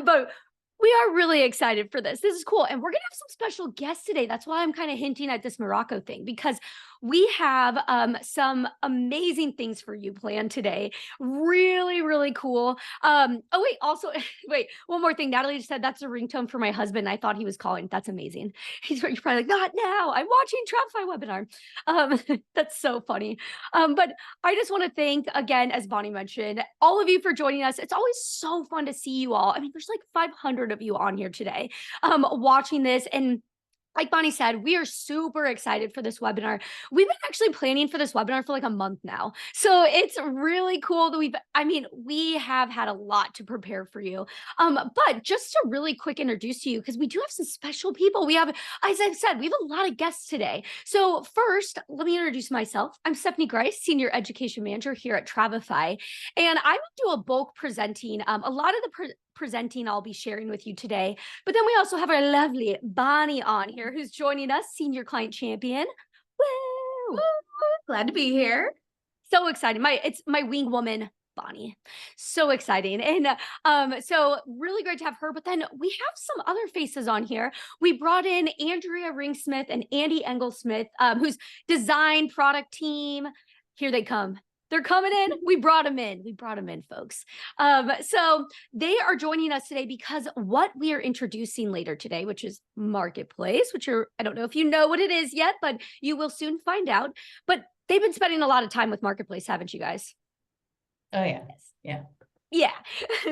but we are really excited for this. This is cool. And we're going to have some special guests today. That's why I'm kind of hinting at this Morocco thing, because we have some amazing things for you planned today. Really, really cool. Oh, wait, also, wait, one more thing. Natalie just said that's a ringtone for my husband. I thought he was calling. That's amazing. You're probably like, not now. I'm watching Travefy webinar. That's so funny. But I just want to thank, again, as Bonnie mentioned, all of you for joining us. It's always so fun to see you all. I mean, there's like 500 of you on here today watching this. And like Bonnie said, we are super excited for this webinar. We've been actually planning for this webinar for like a month now. So it's really cool that we have had a lot to prepare for you. But just to really quick introduce you, because we do have some special people. We have, as I've said, we have a lot of guests today. So first, let me introduce myself. I'm Stephanie Grice, Senior Education Manager here at Travefy. And I will do a bulk presenting. A lot of the presenting I'll be sharing with you today. But then we also have our lovely Bonnie on here who's joining us, Senior Client Champion. Woo! Glad to be here. So exciting. It's my wing woman, Bonnie. So exciting. And so really great to have her. But then we have some other faces on here. We brought in Andrea Ringsmith and Andy Engelsmith, who's design product team. Here they come. They're coming in. We brought them in. We brought them in, folks. So they are joining us today because what we are introducing later today, which is Marketplace, I don't know if you know what it is yet, but you will soon find out. But they've been spending a lot of time with Marketplace, haven't you guys? Oh, yeah. Yeah. Yeah.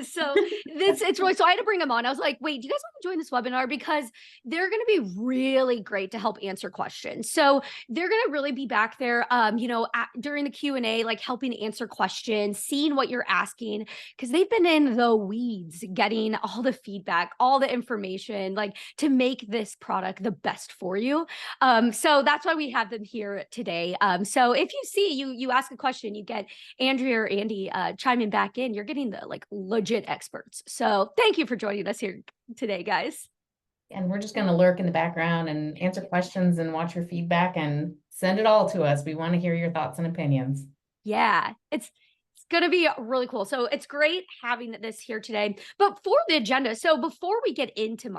So it's really, so I had to bring them on. I was like, wait, do you guys want to join this webinar? Because they're going to be really great to help answer questions. So they're going to really be back there, during the Q&A, like helping answer questions, seeing what you're asking, because they've been in the weeds, getting all the feedback, all the information, like to make this product the best for you. So that's why we have them here today. So if you see, you ask a question, you get Andrea or Andy chiming back in, you're getting the like legit experts. So thank you for joining us here today, guys. And we're just going to lurk in the background and answer questions and watch your feedback and send it all to us. We want to hear your thoughts and opinions. Yeah, it's going to be really cool. So it's great having this here today. But for the agenda, so before we get into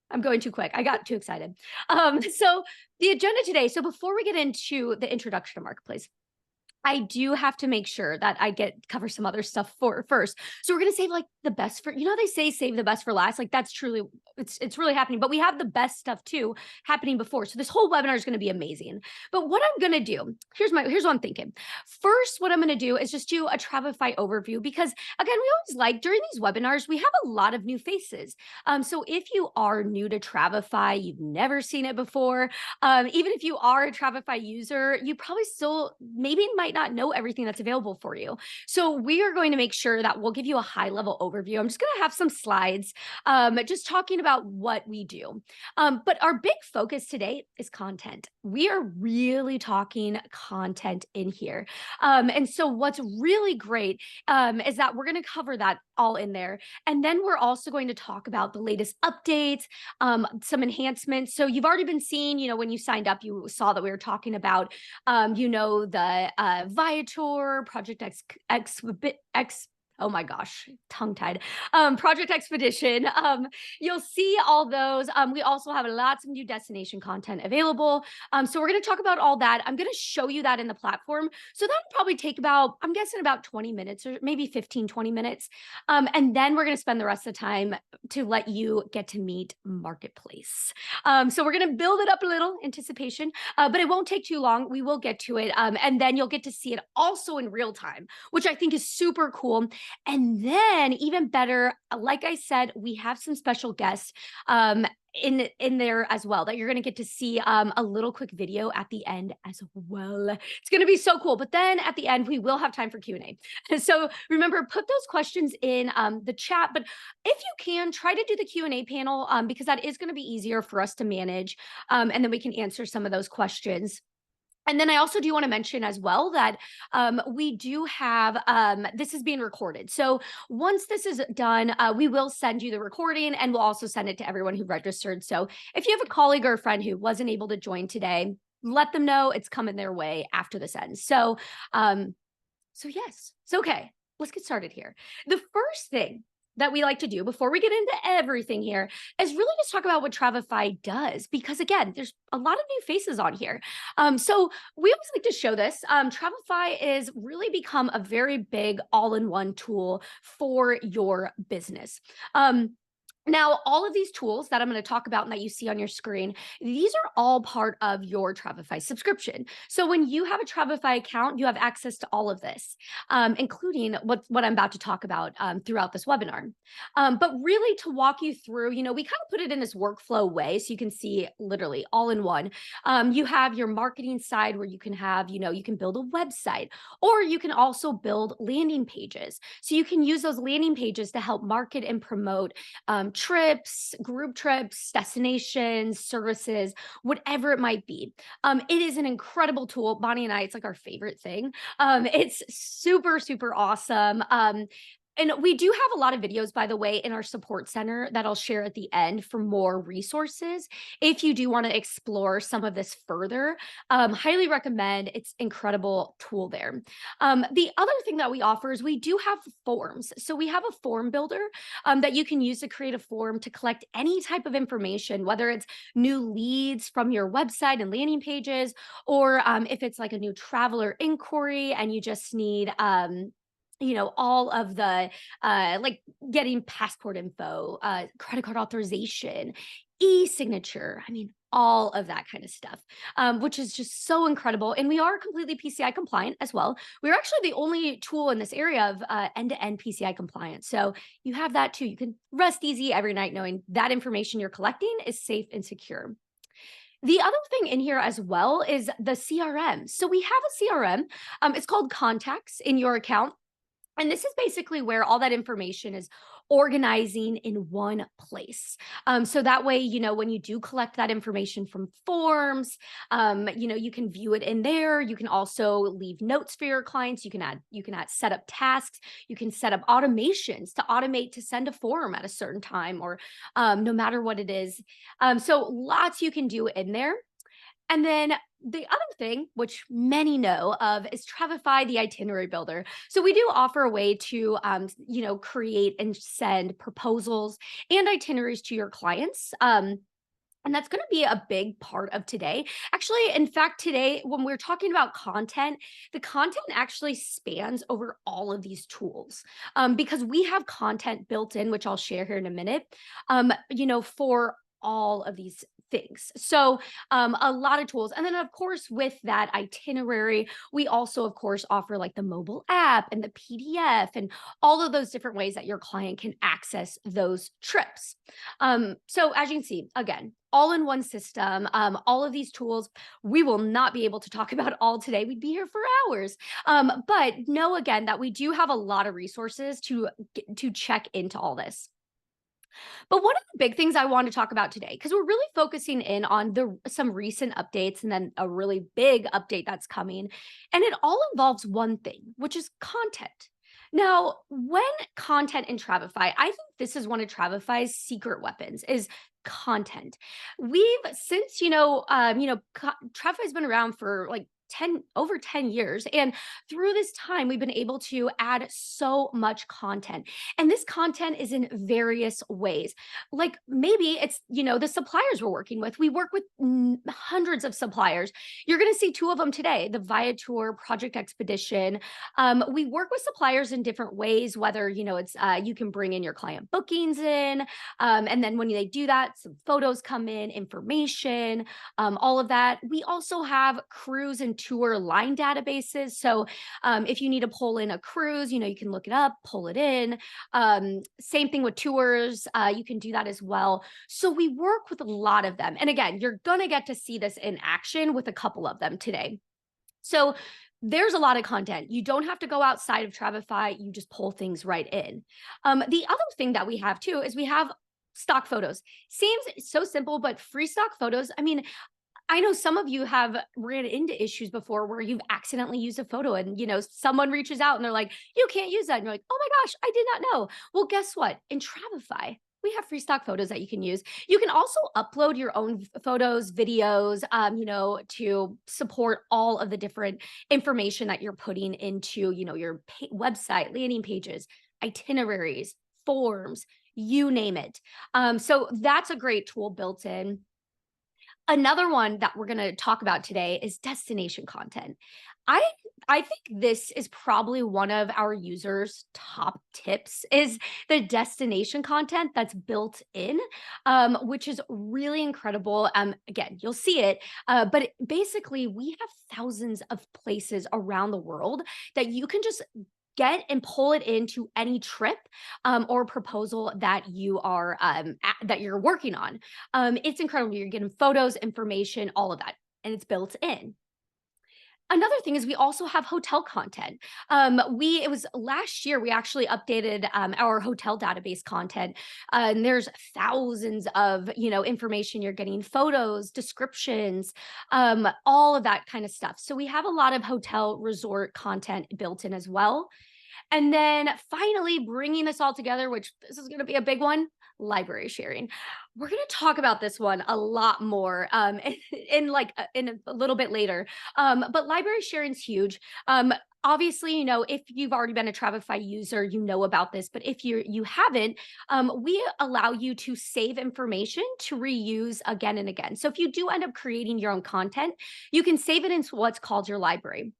I'm going too quick. I got too excited. So the agenda today, so before we get into the introduction to Marketplace, I do have to make sure that I cover some other stuff first. So we're going to save like the best for, they say save the best for last. Like that's truly, it's really happening, but we have the best stuff too happening before. So this whole webinar is going to be amazing. But what I'm going to do, here's what I'm thinking. First, what I'm going to do is just do a Travefy overview, because again, we always like during these webinars, we have a lot of new faces. So if you are new to Travefy, you've never seen it before, even if you are a Travefy user, you probably still might not know everything that's available for you. So we are going to make sure that we'll give you a high level overview. I'm just going to have some slides just talking about what we do. But our big focus today is content. We are really talking content in here. And so what's really great is that we're going to cover that all in there. And then we're also going to talk about the latest updates, some enhancements. So you've already been seeing, when you signed up, you saw that we were talking about, the Viator, Project oh my gosh, tongue-tied. Project Expedition. You'll see all those. We also have lots of new destination content available. So we're going to talk about all that. I'm going to show you that in the platform. So that'll probably take I'm guessing about 20 minutes or maybe 15, 20 minutes. And then we're going to spend the rest of the time to let you get to meet Marketplace. So we're going to build it up a little, anticipation, but it won't take too long. We will get to it. And then you'll get to see it also in real time, which I think is super cool. And then even better, like I said, we have some special guests in there as well that you're going to get to see a little quick video at the end as well. It's going to be so cool. But then at the end, we will have time for Q&A. So remember, put those questions in the chat. But if you can, try to do the Q&A panel because that is going to be easier for us to manage. And then we can answer some of those questions. And then I also do want to mention as well that we do have, this is being recorded. So once this is done, we will send you the recording and we'll also send it to everyone who registered. So if you have a colleague or a friend who wasn't able to join today, let them know it's coming their way after this ends. So yes, it's okay. Let's get started here. The first thing that we like to do before we get into everything here is really just talk about what Travefy does, because again, there's a lot of new faces on here. So we always like to show this. Travefy is really become a very big all-in-one tool for your business. Now, all of these tools that I'm going to talk about and that you see on your screen, these are all part of your Travefy subscription. So when you have a Travefy account, you have access to all of this, including what I'm about to talk about throughout this webinar. But really to walk you through, we kind of put it in this workflow way so you can see literally all in one. You have your marketing side where you can have, you can build a website, or you can also build landing pages. So you can use those landing pages to help market and promote trips, group trips, destinations, services, whatever it might be. It is an incredible tool. Bonnie and I, it's like our favorite thing. It's super, super awesome. And we do have a lot of videos, by the way, in our support center that I'll share at the end for more resources. If you do want to explore some of this further, highly recommend. It's incredible tool there. The other thing that we offer is we do have forms. So we have a form builder that you can use to create a form to collect any type of information, whether it's new leads from your website and landing pages, or if it's like a new traveler inquiry and you just need all of the like getting passport info, credit card authorization, e-signature. I mean, all of that kind of stuff, which is just so incredible. And we are completely PCI compliant as well. We're actually the only tool in this area of end-to-end PCI compliance. So you have that too. You can rest easy every night knowing that information you're collecting is safe and secure. The other thing in here as well is the CRM. So we have a CRM. It's called Contacts in your account. And this is basically where all that information is organizing in one place. So that way, when you do collect that information from forms, you can view it in there. You can also leave notes for your clients. You can add set up tasks. You can set up automations to automate to send a form at a certain time, or no matter what it is. So lots you can do in there. And then the other thing, which many know of, is Travefy, the itinerary builder. So we do offer a way to, create and send proposals and itineraries to your clients. And that's going to be a big part of today. Actually, in fact, today, when we're talking about content, the content actually spans over all of these tools because we have content built in, which I'll share here in a minute, for all of these things. So a lot of tools. And then of course, with that itinerary, we also of course offer like the mobile app and the PDF and all of those different ways that your client can access those trips. So as you can see, again, all in one system, all of these tools, we will not be able to talk about all today. We'd be here for hours. But know again that we do have a lot of resources to check into all this. But one of the big things I want to talk about today, because we're really focusing in on some recent updates and then a really big update that's coming, and it all involves one thing, which is content. Now, when content in Travefy, I think this is one of Travefy's secret weapons is content. We've since Travefy's been around for like over 10 years. And through this time, we've been able to add so much content. And this content is in various ways. Like maybe it's, the suppliers we're working with. We work with hundreds of suppliers. You're going to see two of them today, the Viator, Project Expedition. We work with suppliers in different ways, whether, it's you can bring in your client bookings in. And then when they do that, some photos come in, information, all of that. We also have cruise and tour line databases. So if you need to pull in a cruise, you can look it up, pull it in. Same thing with tours. You can do that as well. So we work with a lot of them. And again, you're going to get to see this in action with a couple of them today. So there's a lot of content. You don't have to go outside of Travefy. You just pull things right in. The other thing that we have too is we have stock photos. Seems so simple, but free stock photos. I mean, I know some of you have ran into issues before where you've accidentally used a photo and, someone reaches out and they're like, you can't use that. And you're like, oh my gosh, I did not know. Well, guess what? In Travefy, we have free stock photos that you can use. You can also upload your own photos, videos, to support all of the different information that you're putting into, your website, landing pages, itineraries, forms, you name it. So that's a great tool built in. Another one that we're going to talk about today is destination content. I I think this is probably one of our users' top tips is the destination content that's built in, which is really incredible. Again, you'll see it, basically we have thousands of places around the world that you can just get and pull it into any trip or proposal that that you're working on. It's incredible. You're getting photos, information, all of that, and it's built in. Another thing is we also have hotel content. It was last year we actually updated our hotel database content, and there's thousands of information. You're getting photos, descriptions, all of that kind of stuff. So we have a lot of hotel resort content built in as well. And then finally, bringing this all together, which this is going to be a big one, library sharing. We're going to talk about this one a lot more in a little bit later. But library sharing is huge. Obviously, if you've already been a Travefy user, you know about this. But if you haven't, we allow you to save information to reuse again and again. So if you do end up creating your own content, you can save it into what's called your library.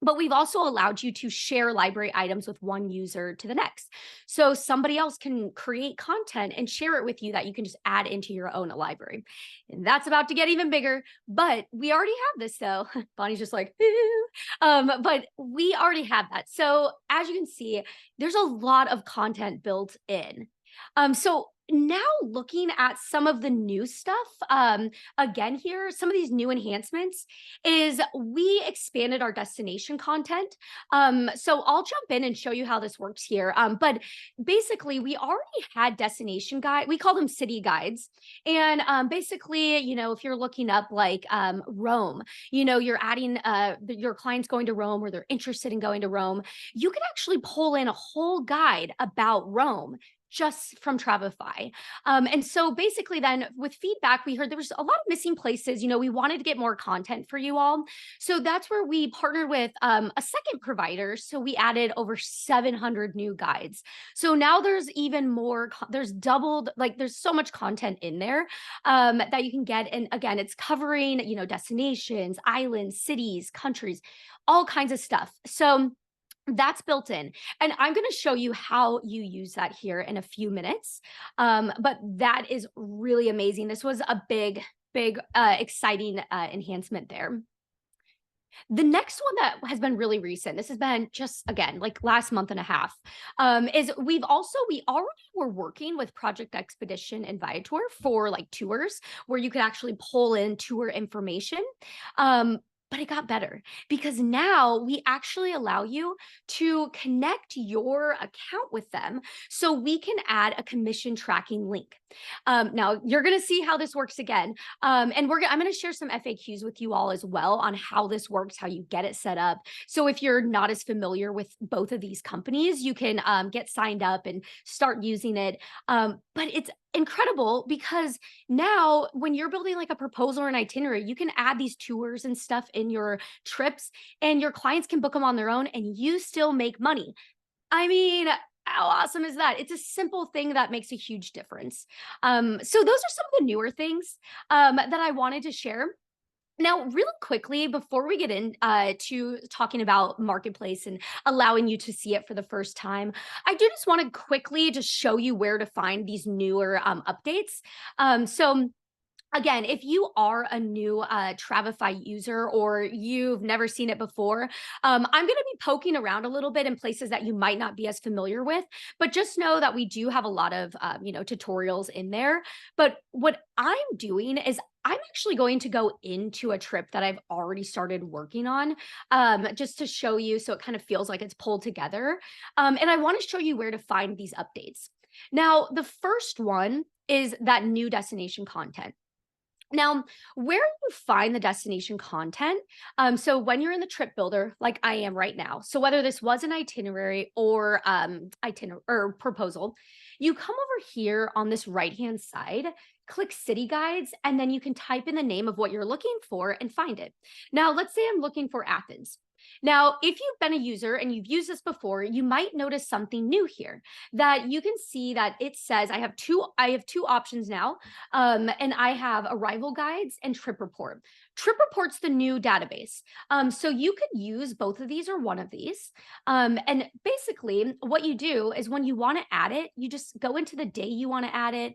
But we've also allowed you to share library items with one user to the next. So somebody else can create content and share it with you that you can just add into your own library. And that's about to get even bigger, but we already have this though. Bonnie's just like, "Ooh." But we already have that. So as you can see, there's a lot of content built in. So now looking at some of the new stuff, again here, some of these new enhancements is we expanded our destination content. So I'll jump in and show you how this works here. But basically we already had destination guide. We call them city guides. And basically, if you're looking up like Rome, you're adding your clients going to Rome or they're interested in going to Rome, you can actually pull in a whole guide about Rome just from Travefy. And so basically then with feedback, we heard there was a lot of missing places. We wanted to get more content for you all. So that's where we partnered with a second provider. So we added over 700 new guides. So now there's even more, there's doubled, like there's so much content in there that you can get. And again, it's covering, destinations, islands, cities, countries, all kinds of stuff. So that's built in. And I'm going to show you how you use that here in a few minutes. But that is really amazing. This was a big, exciting enhancement there. The next one that has been really recent, this has been just, again, like last month and a half, is we already were working with Project Expedition and Viator for like tours where you could actually pull in tour information. But it got better because now we actually allow you to connect your account with them so we can add a commission tracking link. Now you're going to see how this works again. And I'm going to share some FAQs with you all as well on how this works, how you get it set up. So if you're not as familiar with both of these companies, you can get signed up and start using it. But it's incredible because now when you're building like a proposal or an itinerary, you can add these tours and stuff in your trips and your clients can book them on their own and you still make money. I mean, how awesome is that? It's a simple thing that makes a huge difference. So those are some of the newer things that I wanted to share. Now, really quickly, before we get in to talking about Marketplace and allowing you to see it for the first time, I do just want to quickly just show you where to find these newer updates. So again, if you are a new Travefy user or you've never seen it before, I'm going to be poking around a little bit in places that you might not be as familiar with, but just know that we do have a lot of, tutorials in there. But what I'm doing is I'm actually going to go into a trip that I've already started working on just to show you so it kind of feels like it's pulled together. And I want to show you where to find these updates. Now, the first one is that new destination content. Now, where you find the destination content, so when you're in the trip builder, like I am right now, so whether this was an itinerary or proposal, you come over here on this right-hand side, click city guides, and then you can type in the name of what you're looking for and find it. Now, let's say I'm looking for Athens. Now, if you've been a user and you've used this before, you might notice something new here that you can see that it says I have two options now, and I have arrival guides and trip report. Trip report's the new database. So you could use both of these or one of these. And basically what you do is when you want to add it, you just go into the day you want to add it.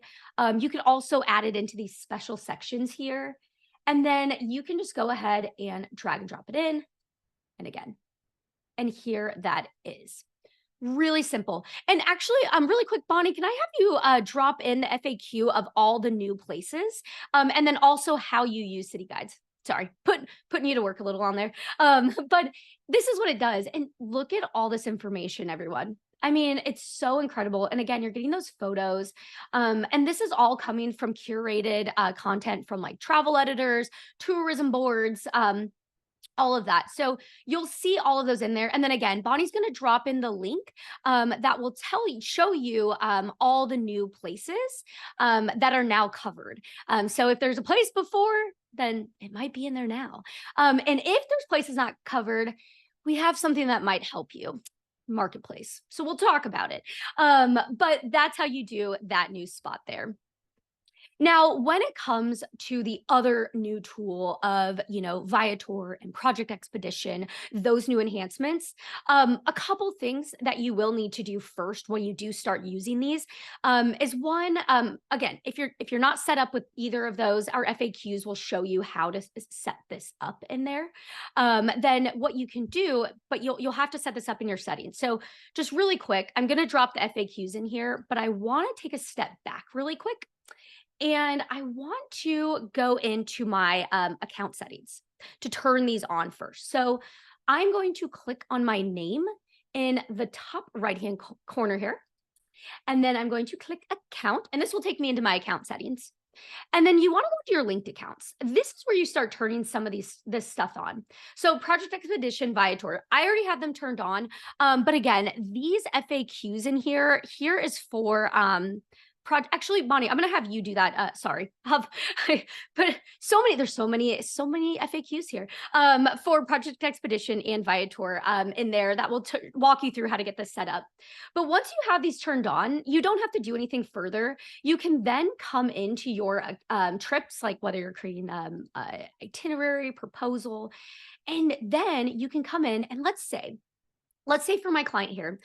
You can also add it into these special sections here. And then you can just go ahead and drag and drop it in. And again, and here that is. Really simple. And actually, really quick, Bonnie, can I have you drop in the FAQ of all the new places, and then also how you use city guides? Sorry, putting you to work a little on there. But this is what it does. And look at all this information, everyone. I mean, it's so incredible. And again, you're getting those photos. And this is all coming from curated content from like travel editors, tourism boards, all of that. So you'll see all of those in there. And then again, Bonnie's going to drop in the link that will show you all the new places that are now covered. So if there's a place before, then it might be in there now. And if there's places not covered, we have something that might help you. Marketplace. So we'll talk about it. But that's how you do that new spot there. Now, when it comes to the other new tool of, Viator and Project Expedition, those new enhancements, a couple things that you will need to do first when you do start using these is one, again, if you're not set up with either of those, our FAQs will show you how to set this up in there. Then what you can do, but you'll have to set this up in your settings. So just really quick, I'm going to drop the FAQs in here, but I want to take a step back really quick. And I want to go into my account settings to turn these on first. So I'm going to click on my name in the top right-hand corner here. And then I'm going to click account, and this will take me into my account settings. And then you want to go to your linked accounts. This is where you start turning some of this stuff on. So Project Expedition, Viator, I already have them turned on. But again, these FAQs in here is for actually, Bonnie, I'm gonna have you do that. Sorry, but there's so many FAQs here for Project Expedition and Viator in there that will walk you through how to get this set up. But once you have these turned on, you don't have to do anything further. You can then come into your trips, like whether you're creating itinerary, proposal, and then you can come in and let's say for my client here,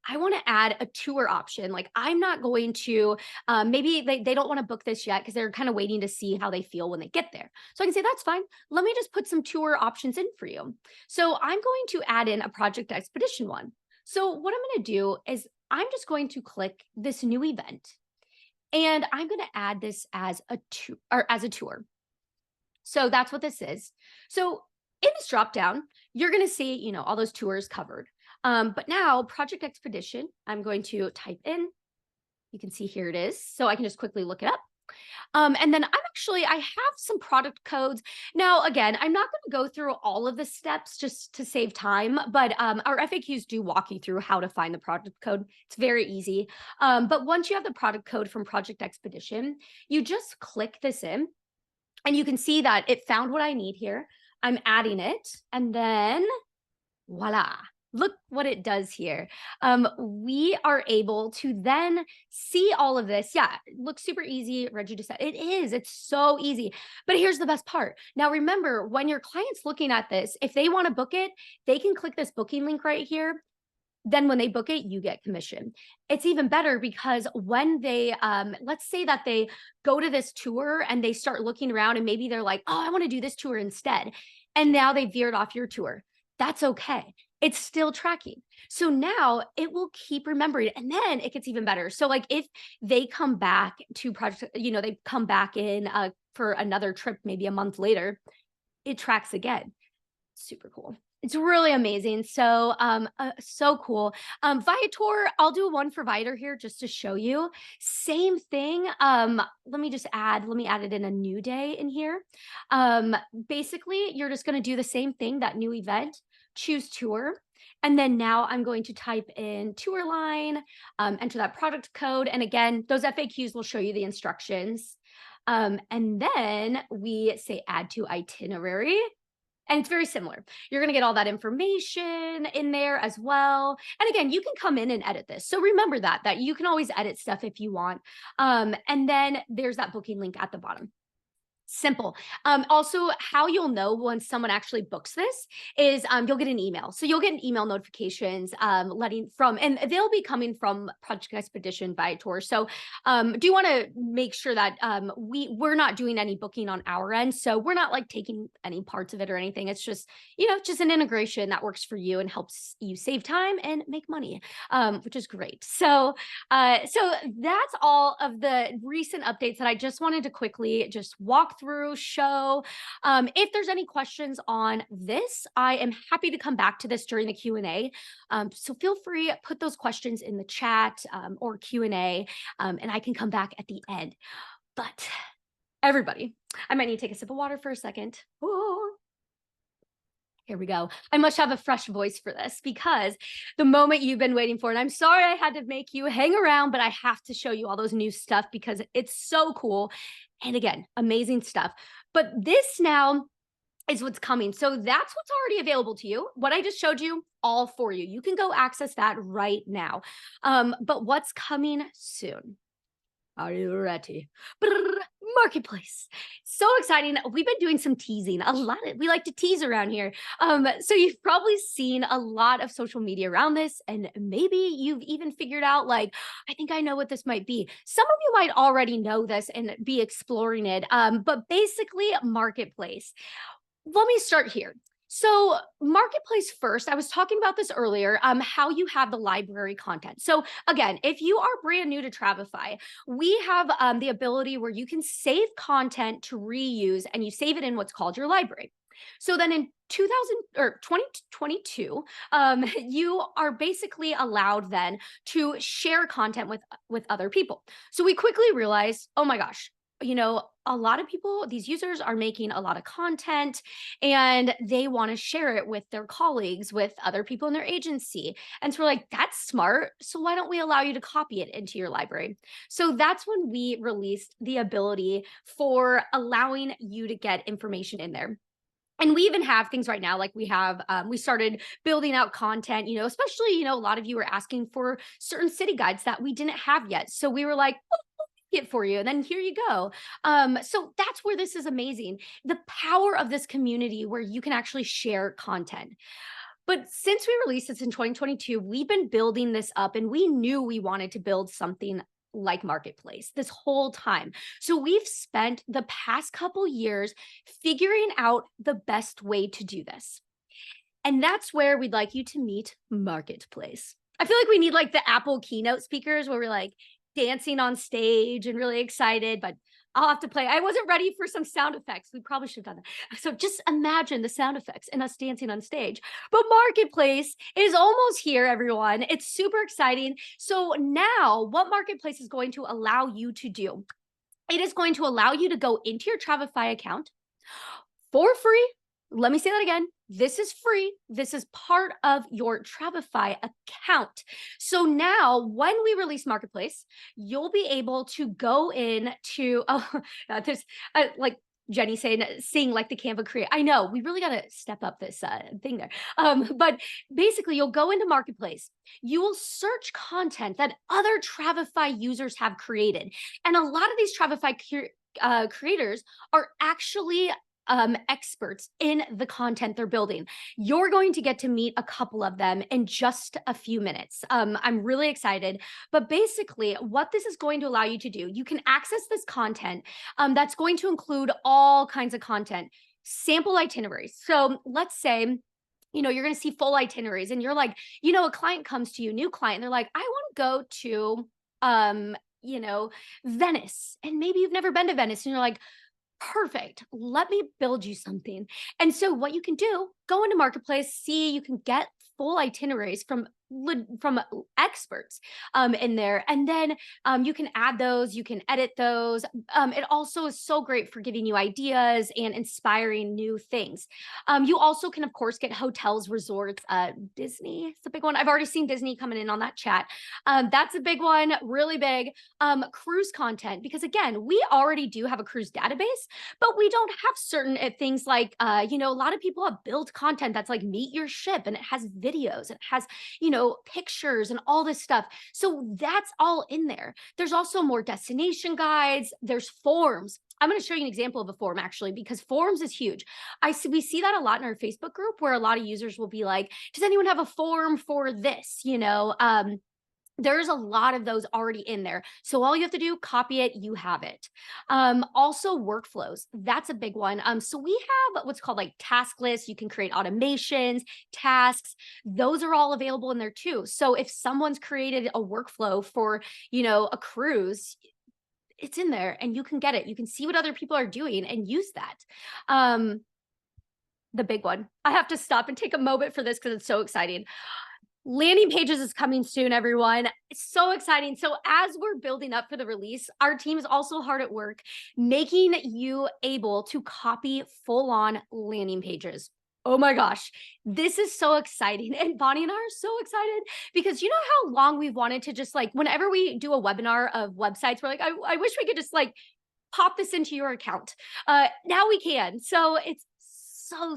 I want to add a tour option. Like I'm not going to, maybe they don't want to book this yet because they're kind of waiting to see how they feel when they get there. So I can say, that's fine. Let me just put some tour options in for you. So I'm going to add in a Project Expedition one. So what I'm going to do is I'm just going to click this new event and I'm going to add this as a tour. So that's what this is. So in this dropdown, you're going to see, all those tours covered. But now Project Expedition, I'm going to type in, you can see here it is. So I can just quickly look it up. And then I have some product codes. Now, again, I'm not going to go through all of the steps just to save time, but our FAQs do walk you through how to find the product code. It's very easy. But once you have the product code from Project Expedition, you just click this in and you can see that it found what I need here. I'm adding it and then voila. Look what it does here. We are able to then see all of this. Yeah, it looks super easy. Reggie just said it is. It's so easy. But here's the best part. Now, remember, when your client's looking at this, if they want to book it, they can click this booking link right here. Then when they book it, you get commission. It's even better because when they, let's say that they go to this tour and they start looking around and maybe they're like, oh, I want to do this tour instead. And now they veered off your tour. That's okay. It's still tracking. So now it will keep remembering and then it gets even better. So like if they come back to project, they come back in for another trip, maybe a month later, it tracks again. Super cool. It's really amazing. So, so cool. Viator, I'll do one for Viator here just to show you. Same thing. Let me add it in a new day in here. Basically, you're just going to do the same thing, that new event, choose tour. And then now I'm going to type in tour line, enter that product code. And again, those FAQs will show you the instructions. And then we say add to itinerary. And it's very similar. You're going to get all that information in there as well. And again, you can come in and edit this. So remember that you can always edit stuff if you want. And then there's that booking link at the bottom. Simple. Also, how you'll know when someone actually books this is you'll get an email. So you'll get an email notifications and they'll be coming from Project Expedition Viator. So do you want to make sure that we're not doing any booking on our end. So we're not like taking any parts of it or anything. It's just, just an integration that works for you and helps you save time and make money, which is great. So that's all of the recent updates that I just wanted to quickly just walk through, show. If there's any questions on this, I am happy to come back to this during the Q&A. So feel free, put those questions in the chat or Q&A, and I can come back at the end. But everybody, I might need to take a sip of water for a second. Ooh. Here we go. I must have a fresh voice for this because the moment you've been waiting for, and I'm sorry I had to make you hang around, but I have to show you all those new stuff because it's so cool. And again, amazing stuff. But this now is what's coming. So that's what's already available to you. What I just showed you, all for you. You can go access that right now. But what's coming soon? Are you ready? Marketplace. So exciting. We've been doing some teasing a lot. We like to tease around here. So you've probably seen a lot of social media around this, and maybe you've even figured out, like, I think I know what this might be. Some of you might already know this and be exploring it. But basically, marketplace. Let me start here. So marketplace first, I was talking about this earlier, how you have the library content. So again, if you are brand new to Travefy, we have the ability where you can save content to reuse, and you save it in what's called your library. So then in 2022, you are basically allowed then to share content with other people. So we quickly realized, oh my gosh, a lot of people, these users are making a lot of content and they want to share it with their colleagues, with other people in their agency. And so we're like, that's smart. So why don't we allow you to copy it into your library? So that's when we released the ability for allowing you to get information in there. And we even have things right now, like we started building out content, especially, a lot of you were asking for certain city guides that we didn't have yet. So we were like, it for you, and then here you go. So that's where this is amazing, the power of this community where you can actually share content. But since we released this in 2022, we've been building this up, and we knew we wanted to build something like marketplace this whole time. So we've spent the past couple years figuring out the best way to do this, and that's where we'd like you to meet marketplace. I feel like we need like the Apple keynote speakers where we're like dancing on stage and really excited, but I'll have to play. I wasn't ready for some sound effects. We probably should have done that. So just imagine the sound effects and us dancing on stage. But Marketplace is almost here, everyone. It's super exciting. So now what Marketplace is going to allow you to do, it is going to allow you to go into your Travefy account for free. Let me say that again. This is free. This is part of your Travefy account. So now when we release Marketplace, you'll be able to go in to, there's like Jenny saying, seeing like the Canva create. I know we really got to step up this thing there. But basically you'll go into Marketplace. You will search content that other Travefy users have created. And a lot of these Travefy creators are actually experts in the content they're building. You're going to get to meet a couple of them in just a few minutes. I'm really excited. But basically, what this is going to allow you to do, you can access this content that's going to include all kinds of content, sample itineraries. So let's say, you're going to see full itineraries and you're like, a client comes to you, new client, they're like, I want to go to, Venice. And maybe you've never been to Venice and you're like, perfect. Let me build you something. And so what you can do, go into Marketplace, see, you can get full itineraries from from experts in there. And then you can add those, you can edit those. It also is so great for giving you ideas and inspiring new things. You also can, of course, get hotels, resorts, Disney. It's a big one. I've already seen Disney coming in on that chat. That's a big one, really big. Cruise content, because again, we already do have a cruise database, but we don't have certain things like, a lot of people have built content that's like meet your ship, and it has videos, it has, pictures and all this stuff. So that's all in there. There's also more destination guides. There's forms. I'm going to show you an example of a form actually, because forms is huge. We see that a lot in our Facebook group where a lot of users will be like, does anyone have a form for this? There's a lot of those already in there. So all you have to do, copy it, you have it. Also workflows, that's a big one. So we have what's called like task lists. You can create automations, tasks. Those are all available in there too. So if someone's created a workflow for, a cruise, it's in there and you can get it. You can see what other people are doing and use that. The big one, I have to stop and take a moment for this because it's so exciting. Landing pages is coming soon, everyone. It's so exciting. So as we're building up for the release, our team is also hard at work making you able to copy full-on landing pages. Oh my gosh, this is so exciting. And Bonnie and I are so excited because you know how long we've wanted to just like, whenever we do a webinar of websites, we're like, I wish we could just like pop this into your account. Now we can. So it's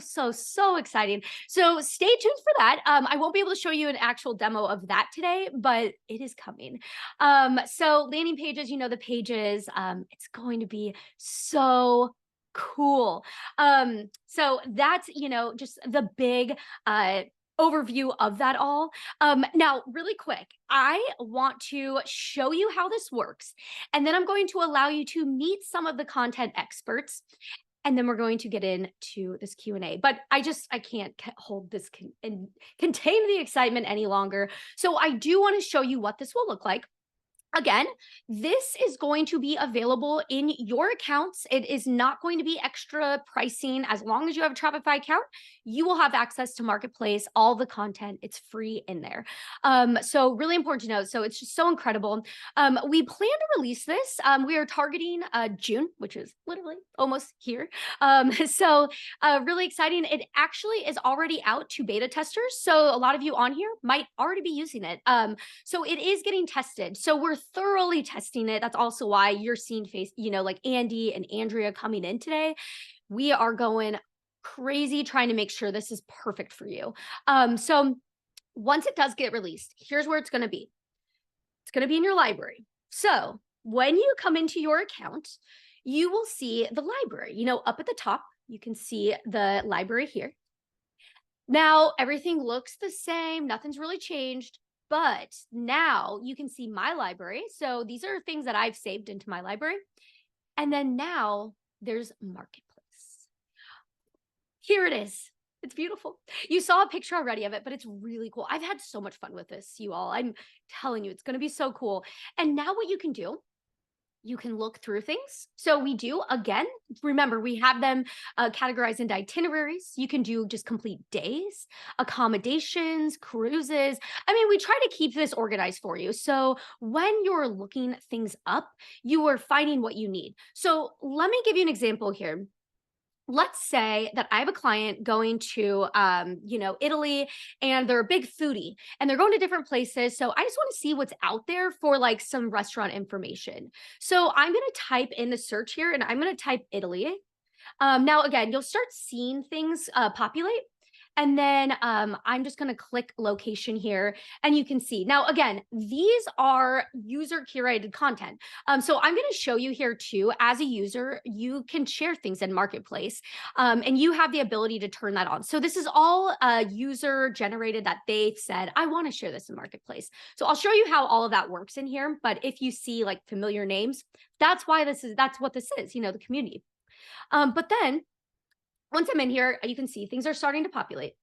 so exciting. So stay tuned for that. I won't be able to show you an actual demo of that today, but it is coming. So landing pages, the pages, it's going to be so cool. So that's, just the big overview of that all. Now, really quick, I want to show you how this works, and then I'm going to allow you to meet some of the content experts. And then we're going to get into this Q&A, but I can't hold this and contain the excitement any longer. So I do want to show you what this will look like. Again, this is going to be available in your accounts. It is not going to be extra pricing. As long as you have a Travefy account, you will have access to Marketplace, all the content. It's free in there. So really important to note. So it's just so incredible. We plan to release this. We are targeting June, which is literally almost here. So really exciting. It actually is already out to beta testers. So a lot of you on here might already be using it. So it is getting tested. So we're thoroughly testing it. That's also why you're seeing like Andy and Andrea coming in today. We are going crazy trying to make sure this is perfect for you. So once it does get released, here's where it's going to be. It's going to be in your library. So when you come into your account, you will see the library, up at the top, you can see the library here. Now everything looks the same. Nothing's really changed. But now you can see my library. So these are things that I've saved into my library. And then now there's Marketplace. Here it is. It's beautiful. You saw a picture already of it, but it's really cool. I've had so much fun with this, you all. I'm telling you, it's going to be so cool. And now what you can do, you can look through things. So we do, again, remember, we have them categorized into itineraries. You can do just complete days, accommodations, cruises. I mean, we try to keep this organized for you. So when you're looking things up, you are finding what you need. So let me give you an example here. Let's say that I have a client going to, Italy, and they're a big foodie and they're going to different places. So I just want to see what's out there for like some restaurant information. So I'm going to type in the search here and I'm going to type Italy. Now, again, you'll start seeing things populate. And then I'm just going to click location here and you can see. Now, again, these are user curated content. So I'm going to show you here too, as a user, you can share things in Marketplace and you have the ability to turn that on. So this is all user generated that they said, I want to share this in Marketplace. So I'll show you how all of that works in here. But if you see like familiar names, that's what this is, the community. But then once I'm in here, you can see things are starting to populate.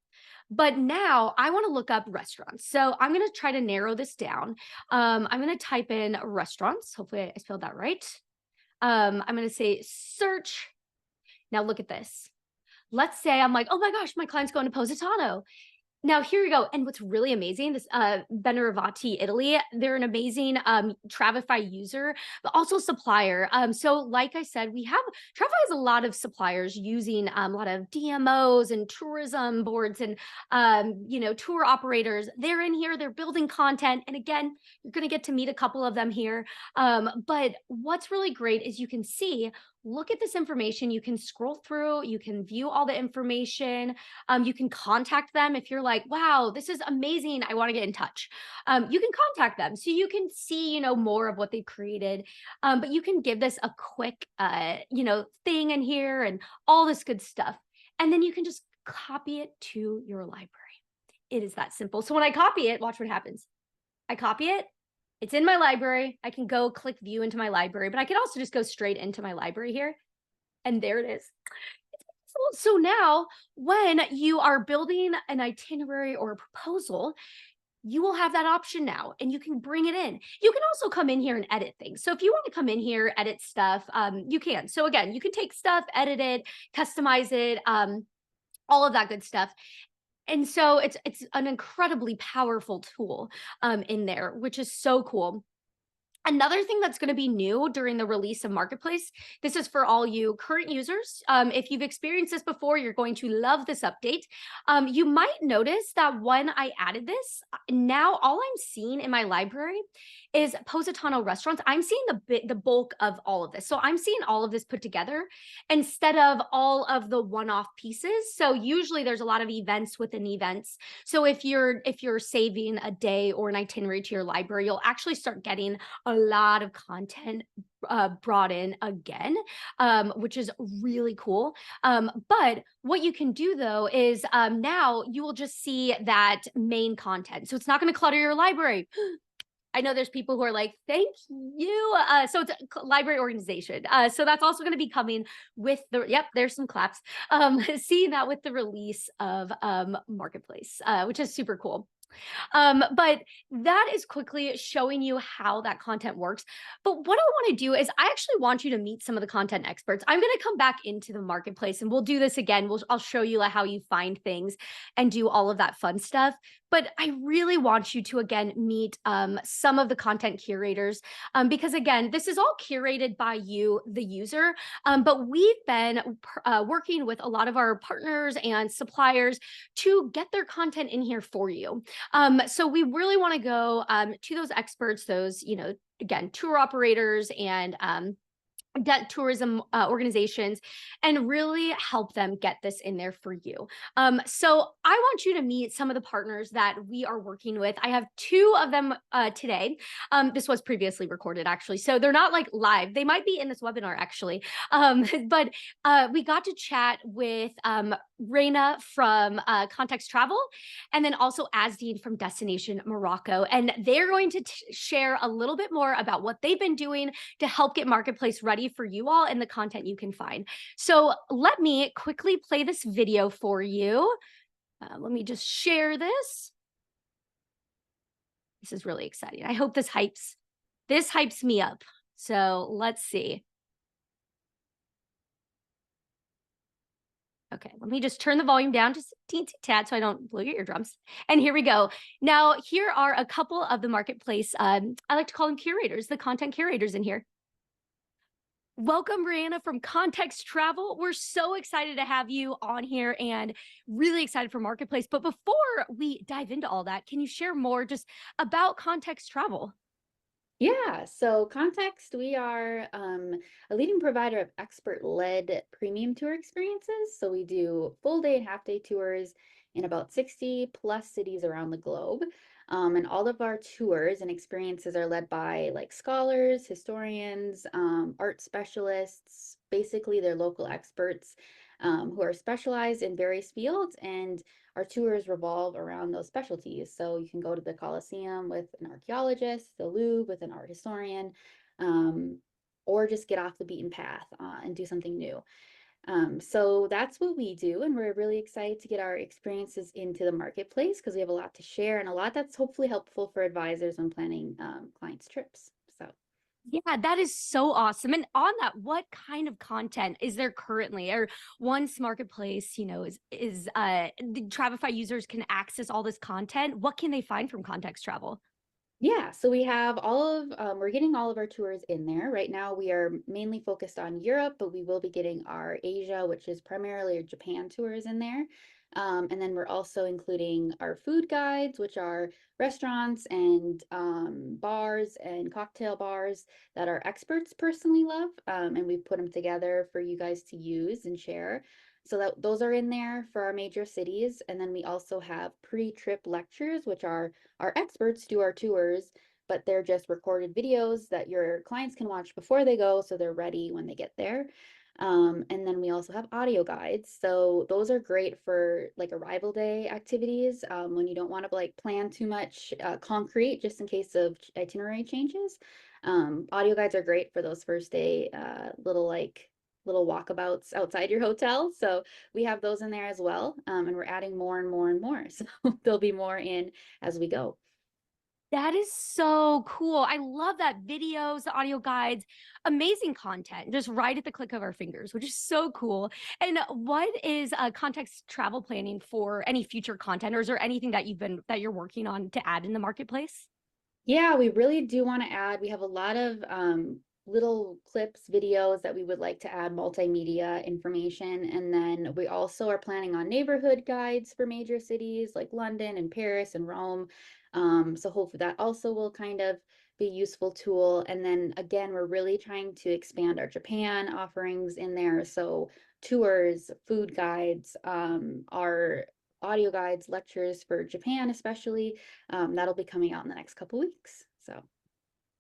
But now I want to look up restaurants. So I'm going to try to narrow this down. I'm going to type in restaurants. Hopefully I spelled that right. I'm going to say search. Now look at this. Let's say I'm like, oh my gosh, my client's going to Positano. Now here we go, and what's really amazing, this, Benevati, Italy, they're an amazing, Travefy user, but also supplier. So like I said, Travefy has a lot of suppliers using, a lot of DMOs and tourism boards and, tour operators. They're in here, they're building content, and again, you're gonna get to meet a couple of them here. But what's really great is you can see, look at this information, you can scroll through, you can view all the information, you can contact them if you're like, wow, this is amazing. I want to get in touch. You can contact them so you can see, more of what they've created. But you can give this a quick, thing in here and all this good stuff. And then you can just copy it to your library. It is that simple. So when I copy it, watch what happens. I copy it. It's in my library. I can go click view into my library, but I can also just go straight into my library here. And there it is. So now, when you are building an itinerary or a proposal, you will have that option now and you can bring it in. You can also come in here and edit things. So if you want to come in here, edit stuff, you can. So again, you can take stuff, edit it, customize it, all of that good stuff. And so it's an incredibly powerful tool in there, which is so cool. Another thing that's going to be new during the release of Marketplace, this is for all you current users. If you've experienced this before, you're going to love this update. You might notice that when I added this, now all I'm seeing in my library is Positano restaurants. I'm seeing the bulk of all of this. So I'm seeing all of this put together instead of all of the one-off pieces. So usually there's a lot of events within events. So if you're saving a day or an itinerary to your library, you'll actually start getting a lot of content brought in again, which is really cool. But what you can do though is now you will just see that main content. So it's not going to clutter your library. I know there's people who are like, thank you. So it's a library organization. So that's also going to be coming with there's some claps. Seeing that with the release of Marketplace, which is super cool. But that is quickly showing you how that content works. But what I want to do is I actually want you to meet some of the content experts. I'm going to come back into the marketplace and we'll do this again. I'll show you how you find things and do all of that fun stuff. But I really want you to, again, meet some of the content curators because, again, this is all curated by you, the user. But we've been working with a lot of our partners and suppliers to get their content in here for you. So we really want to go to those experts, those, again, tour operators and tourism organizations and really help them get this in there for you. So I want you to meet some of the partners that we are working with. I have two of them today. This was previously recorded actually, so they're not like live. They might be in this webinar actually. But we got to chat with Reina from Context Travel and then also Asdeen from Destination Morocco. And they're going to share a little bit more about what they've been doing to help get Marketplace ready for you all and the content you can find. So let me quickly play this video for you. Let me just share this. This is really exciting. I hope this hypes me up. So let's see. Okay, let me just turn the volume down just a teensy tad so I don't blow your eardrums. And here we go. Now, here are a couple of the Marketplace, I like to call them curators, the content curators in here. Welcome, Brianna from Context Travel. We're so excited to have you on here and really excited for Marketplace. But before we dive into all that, can you share more just about Context Travel? Yeah, so Context, we are a leading provider of expert-led premium tour experiences. So we do full day and half day tours in about 60 plus cities around the globe. And all of our tours and experiences are led by like scholars, historians, art specialists, basically they're local experts who are specialized in various fields, and our tours revolve around those specialties. So you can go to the Colosseum with an archaeologist, the Louvre with an art historian, or just get off the beaten path and do something new. So that's what we do, and we're really excited to get our experiences into the marketplace because we have a lot to share and a lot that's hopefully helpful for advisors when planning clients' trips. So Yeah, that is so awesome. And on that, what kind of content is there currently? Or once marketplace, is the Travefy users can access all this content, what can they find from Context Travel? Yeah, so we have we're getting all of our tours in there. Right now, we are mainly focused on Europe, but we will be getting our Asia, which is primarily our Japan tours in there. And then we're also including our food guides, which are restaurants and bars and cocktail bars that our experts personally love. And we've put them together for you guys to use and share. So that those are in there for our major cities. And then we also have pre-trip lectures, which are our experts do our tours, but they're just recorded videos that your clients can watch before they go, so they're ready when they get there. And then we also have audio guides. So those are great for like arrival day activities when you don't want to like plan too much concrete just in case of itinerary changes. Audio guides are great for those first day little walkabouts outside your hotel. So we have those in there as well. And we're adding more and more and more. So there'll be more in as we go. That is so cool. I love that videos, the audio guides, amazing content, just right at the click of our fingers, which is so cool. And what is context travel planning for any future content, or is there anything that you're working on to add in the marketplace? Yeah, we really do want to add. We have a lot of little clips, videos that we would like to add multimedia information. And then we also are planning on neighborhood guides for major cities like London and Paris and Rome. So hopefully that also will kind of be a useful tool. And then again, we're really trying to expand our Japan offerings in there. So tours, food guides, our audio guides, lectures for Japan especially. That'll be coming out in the next couple weeks. So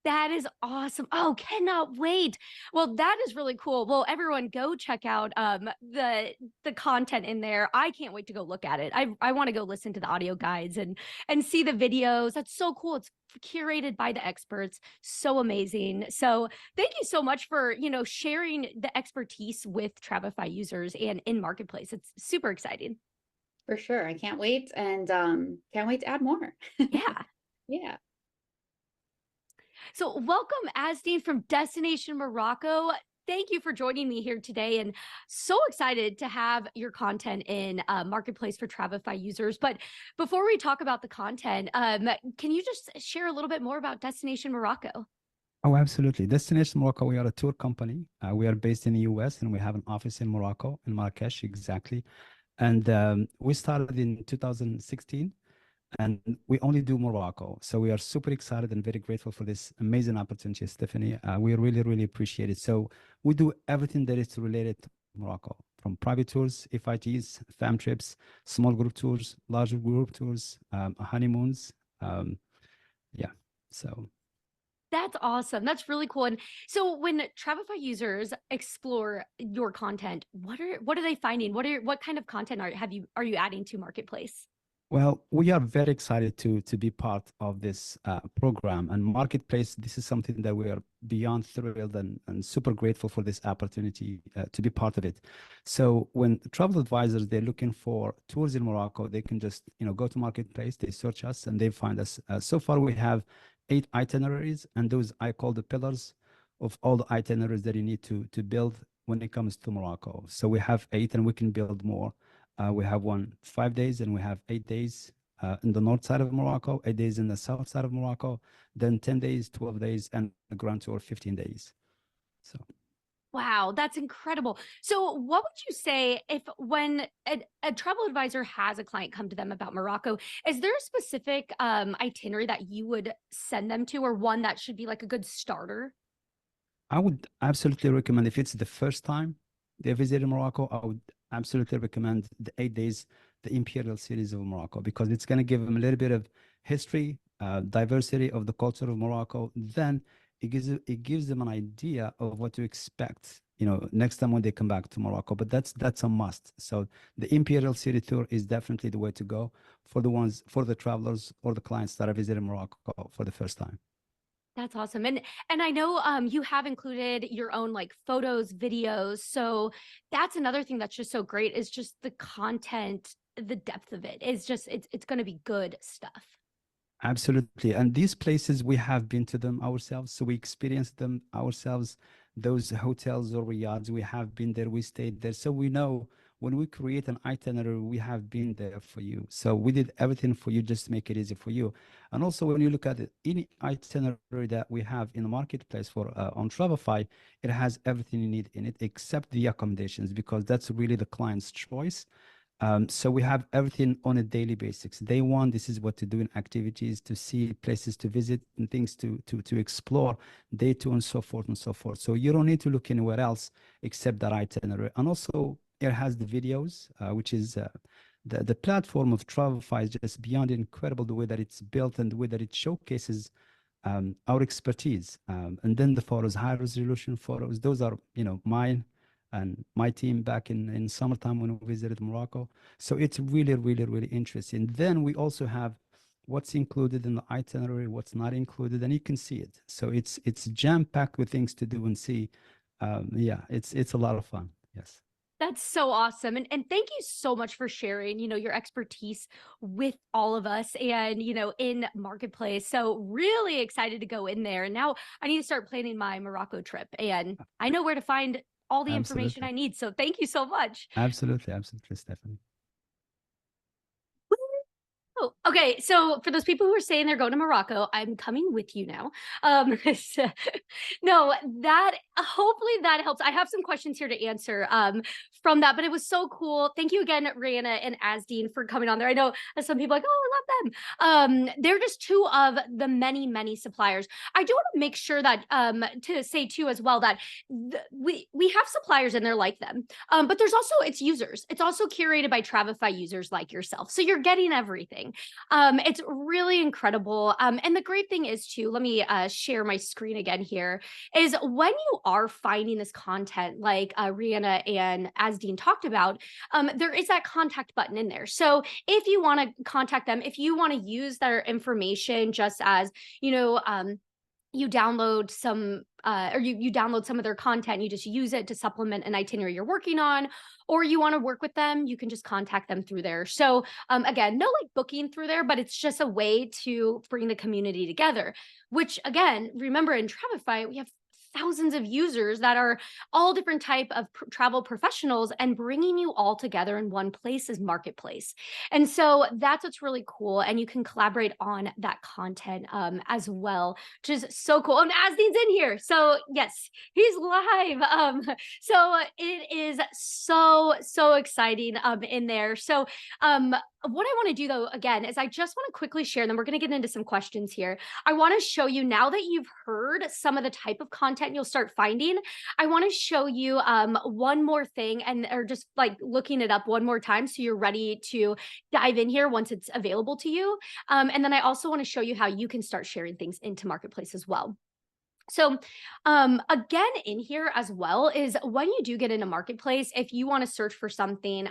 That is awesome. Oh, cannot wait. Well, that is really cool. Well, everyone go check out the content in there. I can't wait to go look at it. I want to go listen to the audio guides and see the videos. That's so cool. It's curated by the experts. So amazing. So thank you so much for, sharing the expertise with Travefy users and in marketplace. It's super exciting. for sure, I can't wait and can't wait to add more. Yeah. Yeah. So, welcome, Asdeen from Destination Morocco. Thank you for joining me here today, and so excited to have your content in Marketplace for Travefy users. But before we talk about the content, can you just share a little bit more about Destination Morocco? Oh, absolutely. Destination Morocco, we are a tour company. We are based in the US and we have an office in Morocco, in Marrakesh, exactly. And we started in 2016 and we only do Morocco. So we are super excited and very grateful for this amazing opportunity, Stephanie. We really, really appreciate it. So we do everything that is related to Morocco, from private tours, FITs, fam trips, small group tours, larger group tours, honeymoons. Yeah, so. That's awesome. That's really cool. And so when Travefy users explore your content, what are they finding? What kind of content are you adding to Marketplace? Well, we are very excited to be part of this program and marketplace. This is something that we are beyond thrilled and super grateful for this opportunity to be part of it. So when travel advisors, they're looking for tours in Morocco, they can just go to marketplace, they search us and they find us. So far we have 8 itineraries, and those I call the pillars of all the itineraries that you need to build when it comes to Morocco. So we have 8 and we can build more. We have 5 days and we have 8 days in the north side of Morocco, 8 days in the south side of Morocco, then 10 days, 12 days, and a grand tour 15 days. So. Wow, that's incredible. So, what would you say if when a travel advisor has a client come to them about Morocco, is there a specific itinerary that you would send them to, or one that should be like a good starter? I would absolutely recommend, if it's the first time they visit Morocco, I would absolutely recommend the 8 days, the Imperial Series of Morocco, because it's going to give them a little bit of history, diversity of the culture of Morocco. Then it gives them an idea of what to expect, next time when they come back to Morocco. But that's a must. So the Imperial City tour is definitely the way to go for the travelers or the clients that are visiting Morocco for the first time. That's awesome. And I know you have included your own like photos, videos. So that's another thing that's just so great is just the content, the depth of it. It's just it's going to be good stuff. Absolutely. And these places, we have been to them ourselves. So we experienced them ourselves. Those hotels or yachts, we have been there, we stayed there. So we know when we create an itinerary, we have been there for you. So we did everything for you just to make it easy for you. And also, when you look at it, any itinerary that we have in the marketplace for on Travefy, it has everything you need in it except the accommodations, because that's really the client's choice. So we have everything on a daily basis. Day one, this is what to do in activities, to see places to visit and things to explore. Day two, and so forth and so forth. So you don't need to look anywhere else except that itinerary. And also, it has the videos, which is the platform of Travefy is just beyond incredible, the way that it's built and the way that it showcases our expertise. And then the photos, high resolution photos, those are, mine and my team back in summertime when we visited Morocco. So it's really, really, really interesting. Then we also have what's included in the itinerary, what's not included, and you can see it. So it's jam-packed with things to do and see. Yeah, it's a lot of fun. Yes. That's so awesome. And thank you so much for sharing, your expertise with all of us and, in Marketplace. So really excited to go in there. And now I need to start planning my Morocco trip, and I know where to find all the information Absolutely. I need. So thank you so much. Absolutely, absolutely, Stephanie. Oh, okay. So for those people who are saying they're going to Morocco, I'm coming with you now. No, that hopefully that helps. I have some questions here to answer from that, but it was so cool. Thank you again, Rihanna and Asdeen, for coming on there. I know some people are like, oh, I love them. They're just two of the many, many suppliers. I do want to make sure that to say too as well that we have suppliers in there like them, but there's also it's users. It's also curated by Travefy users like yourself. So you're getting everything. It's really incredible. And the great thing is too, let me share my screen again here, is when you are finding this content like Rihanna and Asdeen talked about, there is that contact button in there. So if you want to contact them, if you want to use their information just as, you download some or you download some of their content, you just use it to supplement an itinerary you're working on, or you want to work with them, you can just contact them through there. So again, no like booking through there, but it's just a way to bring the community together, which again, remember in Travefy, we have thousands of users that are all different type of travel professionals, and bringing you all together in one place is Marketplace. And so that's what's really cool. And you can collaborate on that content as well, which is so cool. And Asdeen's in here. So yes, he's live. So it is so exciting in there. So what I want to do though, again, is I just want to quickly share, and then we're going to get into some questions here. I want to show you, now that you've heard some of the type of content you'll start finding, I want to show you one more thing, or just like looking it up one more time so you're ready to dive in here once it's available to you. And then I also want to show you how you can start sharing things into Marketplace as well. So again, in here as well is when you do get into Marketplace, if you want to search for something,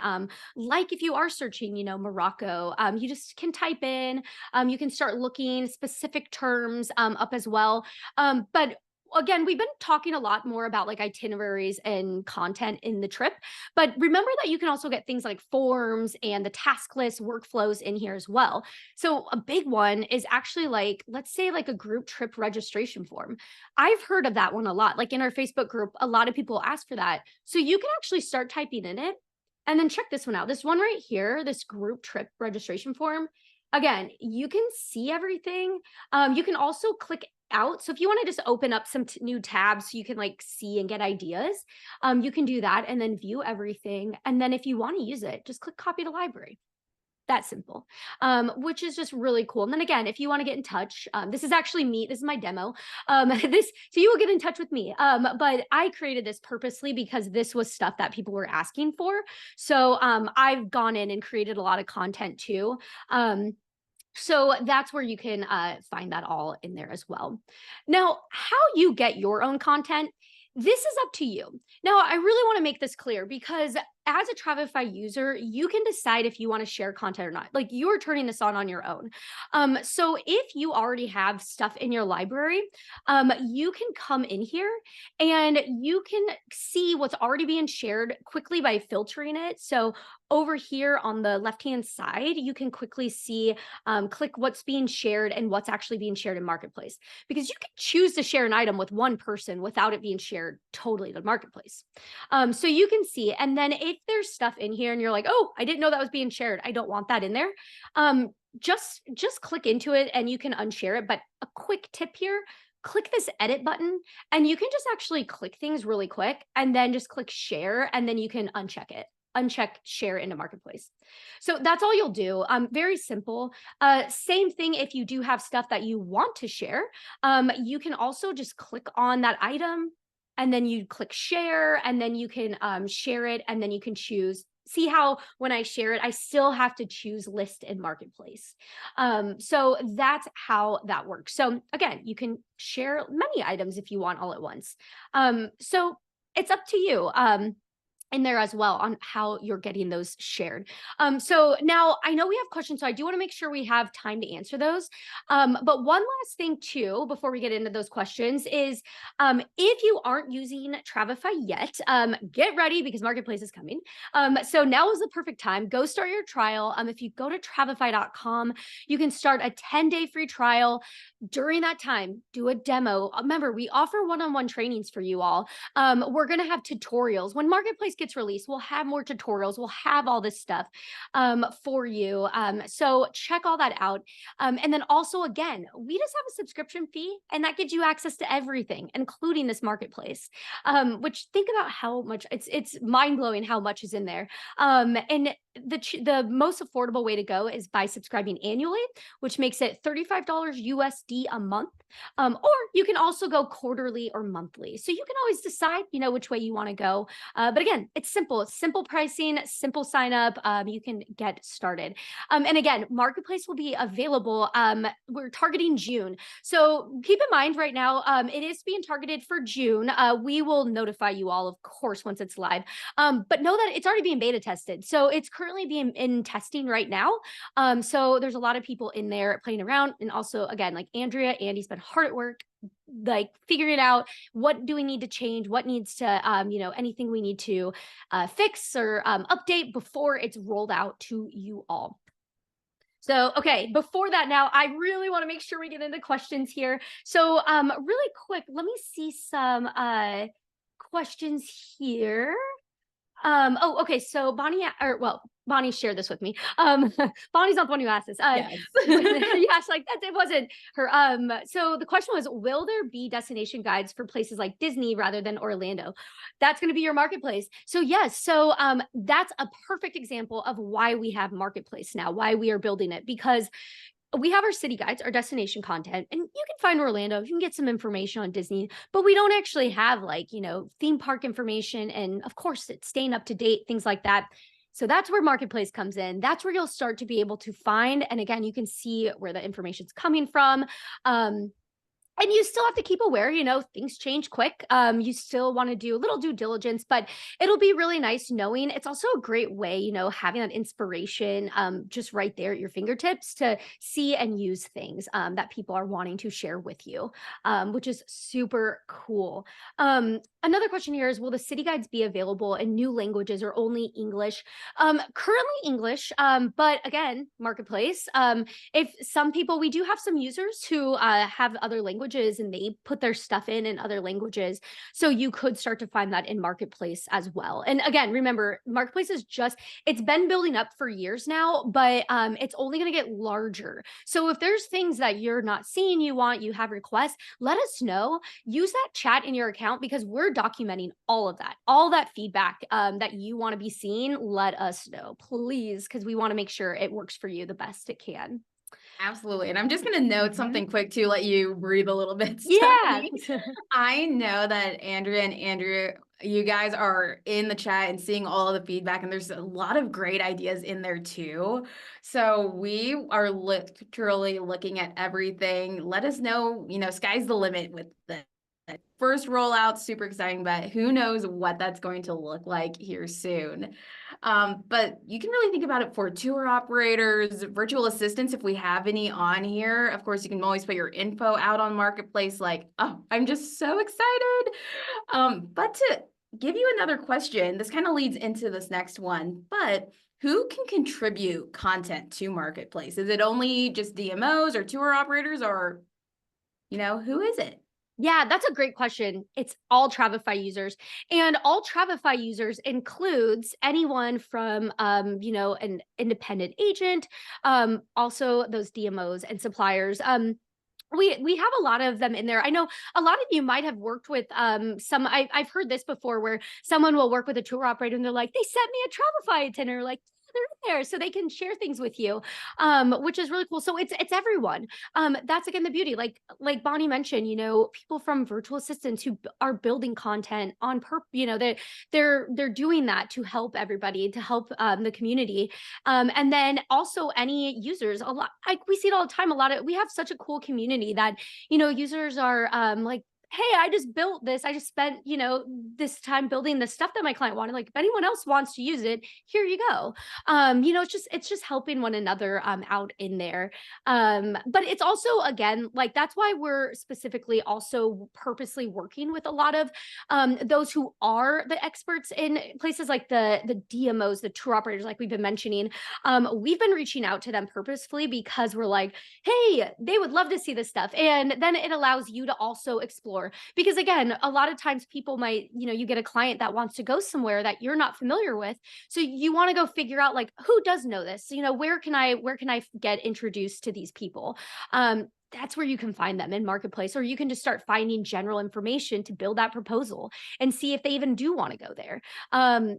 like if you are searching, Morocco, you just can type in, you can start looking specific terms up as well. But again, we've been talking a lot more about like itineraries and content in the trip, but remember that you can also get things like forms and the task list workflows in here as well. So a big one is actually like, let's say like a group trip registration form. I've heard of that one a lot. Like in our Facebook group, a lot of people ask for that. So you can actually start typing in it, and then check this one out. This one right here, this group trip registration form. Again, you can see everything. You can also click out. So if you want to just open up some new tabs so you can like see and get ideas, you can do that and then view everything. And then if you want to use it, just click copy to library. That simple, which is just really cool. And then again, if you want to get in touch, this is actually me. This is my demo. So you will get in touch with me. But I created this purposely because this was stuff that people were asking for. So I've gone in and created a lot of content too. So that's where you can find that all in there as well. Now, how you get your own content, this is up to you. Now, I really want to make this clear because as a Travefy user, you can decide if you want to share content or not. Like, you're turning this on your own. So if you already have stuff in your library, you can come in here and you can see what's already being shared quickly by filtering it. So over here on the left-hand side, you can quickly see, click what's being shared and what's actually being shared in Marketplace, because you can choose to share an item with one person without it being shared totally to Marketplace. So you can see, and then if there's stuff in here and you're like, oh, I didn't know that was being shared, I don't want that in there, just click into it and you can unshare it. But a quick tip here, click this edit button and you can just actually click things really quick and then just click share, and then you can uncheck share into Marketplace. So that's all you'll do. Very simple. Same thing if you do have stuff that you want to share. You can also just click on that item and then you click share, and then you can share it, and then you can choose. See how when I share it, I still have to choose list and Marketplace. So that's how that works. So again, you can share many items if you want all at once. So it's up to you. In there as well on how you're getting those shared. So now I know we have questions, so I do want to make sure we have time to answer those. But one last thing too, before we get into those questions is, if you aren't using Travefy yet, get ready because Marketplace is coming. So now is the perfect time. Go start your trial. If you go to travefy.com, you can start a 10-day free trial. During that time, do a demo. Remember, we offer one-on-one trainings for you all. We're going to have tutorials. When Marketplace gets released, we'll have more tutorials. We'll have all this stuff for you. So check all that out. And then also, again, we just have a subscription fee, and that gives you access to everything, including this Marketplace, which, think about how much, it's mind-blowing how much is in there. And the most affordable way to go is by subscribing annually, which makes it $35 USD a month. Or you can also go quarterly or monthly. So you can always decide, which way you want to go. But again, it's simple. It's simple pricing, simple sign up. You can get started. And again, Marketplace will be available. We're targeting June. So keep in mind right now, it is being targeted for June. We will notify you all, of course, once it's live. But know that it's already being beta tested. So it's currently being in testing right now. So there's a lot of people in there playing around. And also, again, like Andy's been hard at work, like figuring it out. What do we need to change? What needs to, anything we need to fix or update before it's rolled out to you all. So, okay, before that now, I really want to make sure we get into questions here. So really quick, let me see some questions here. Okay. So Bonnie shared this with me. Bonnie's not the one who asked this. Yes. Yeah, she's like, it wasn't her. So the question was, will there be destination guides for places like Disney rather than Orlando? That's going to be your Marketplace. So yes. So that's a perfect example of why we have Marketplace now, why we are building it, because we have our city guides, our destination content, and you can find Orlando, you can get some information on Disney, but we don't actually have theme park information. And of course, it's staying up to date, things like that. So that's where Marketplace comes in. That's where you'll start to be able to find. And again, you can see where the information's coming from. And you still have to keep aware, things change quick. You still want to do a little due diligence, but it'll be really nice knowing it's also a great way, having that inspiration just right there at your fingertips to see and use things that people are wanting to share with you, which is super cool. Another question here is, will the city guides be available in new languages or only English? Currently English, but again, Marketplace. If some people, we do have some users who have other languages and they put their stuff in other languages. So you could start to find that in Marketplace as well. And again, remember, Marketplace is it's been building up for years now, but it's only going to get larger. So if there's things that you're not seeing, you have requests, let us know. Use that chat in your account, because we're documenting all of that, all that feedback that you want to be seeing. Let us know, please, because we want to make sure it works for you the best it can. Absolutely. And I'm just going to note something quick to let you breathe a little bit. Yeah. I know that Andrea and Andrew, you guys are in the chat and seeing all of the feedback, and there's a lot of great ideas in there too. So we are literally looking at everything. Let us know, sky's the limit with this. First rollout, super exciting, but who knows what that's going to look like here soon. But you can really think about it for tour operators, virtual assistants, if we have any on here. Of course, you can always put your info out on Marketplace, like, oh, I'm just so excited. But to give you another question, this kind of leads into this next one, but who can contribute content to Marketplace? Is it only just DMOs or tour operators, or, who is it? Yeah, that's a great question. It's all Travefy users, and all Travefy users includes anyone from, an independent agent, also those DMOs and suppliers. We have a lot of them in there. I know a lot of you might have worked with some. I've heard this before, where someone will work with a tour operator and they're like, they sent me a Travefy itinerary, like, they're in there so they can share things with you, which is really cool. So it's everyone. That's again the beauty, like Bonnie mentioned, people from virtual assistants who are building content on purpose, they're doing that to help everybody, to help the community. And then also any users, a lot, like we see it all the time. We have such a cool community that, users are like, hey, I just built this. I just spent, this time building the stuff that my client wanted. Like, if anyone else wants to use it, here you go. It's just helping one another out in there. But it's also, again, like, that's why we're specifically also purposely working with a lot of those who are the experts in places like the DMOs, the tour operators, like we've been mentioning. We've been reaching out to them purposefully because we're like, hey, they would love to see this stuff. And then it allows you to also explore. Because again, a lot of times people might, you get a client that wants to go somewhere that you're not familiar with. So you want to go figure out, like, who does know this? Where can I get introduced to these people? That's where you can find them in Marketplace, or you can just start finding general information to build that proposal and see if they even do want to go there.